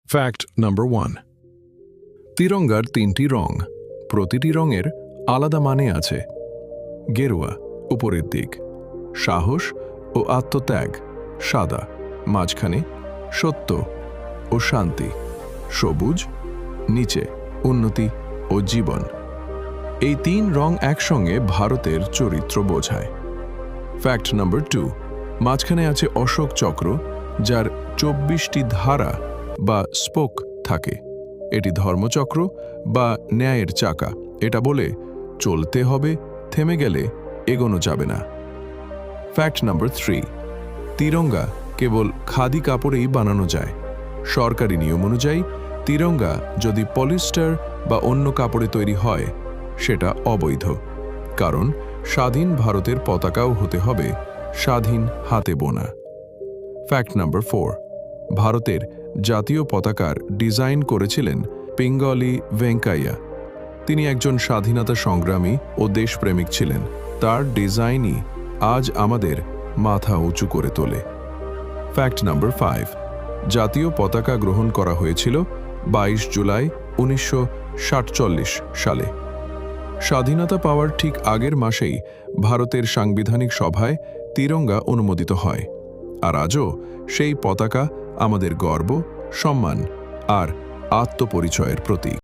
Fact number 1। তিরঙ্গার 3টি রং, প্রতিটি রঙের আলাদা মানে আছে। গেরুয়া উপরের দিক, সাহস ও আত্মত্যাগ সাদা, মাঝখানে সত্য ও শান্তি, সবুজ নিচে উন্নতি ও জীবন। এই 3 রং একসঙ্গে ভারতের চরিত্র বোঝায়। Fact number 2। মাঝখানে আছে অশোক চক্র, যার 24টি ধারা বা স্পোক থাকে। এটি ধর্মচক্র বা ন্যায়ের চাকা। এটা বলে চলতে হবে, থেমে গেলে এগোনো যাবে না। Fact number 3। তিরঙ্গা কেবল খাদি কাপড়েই বানানো যায়। সরকারি নিয়ম অনুযায়ী তিরঙ্গা যদি পলিস্টার বা অন্য কাপড়ে তৈরি হয় সেটা অবৈধ, কারণ স্বাধীন ভারতের পতাকাও হতে হবে স্বাধীন হাতে বোনা। Fact number 4। ভারতের জাতীয় পতাকার ডিজাইন করেছিলেন পিঙ্গলি ভেঙ্কাইয়া। তিনি একজন স্বাধীনতা সংগ্রামী ও দেশপ্রেমিক ছিলেন। তার ডিজাইনই আজ আমাদের মাথা উঁচু করে তোলে। Fact number 5। জাতীয় পতাকা গ্রহণ করা হয়েছিল 22 জুলাই 1947 সালে। স্বাধীনতা পাওয়ার ঠিক আগের মাসেই ভারতের সাংবিধানিক সভায় তিরঙ্গা অনুমোদিত হয়। আর আজও সেই পতাকা আমাদের গর্ব, সম্মান আর আত্মপরিচয়ের প্রতীক।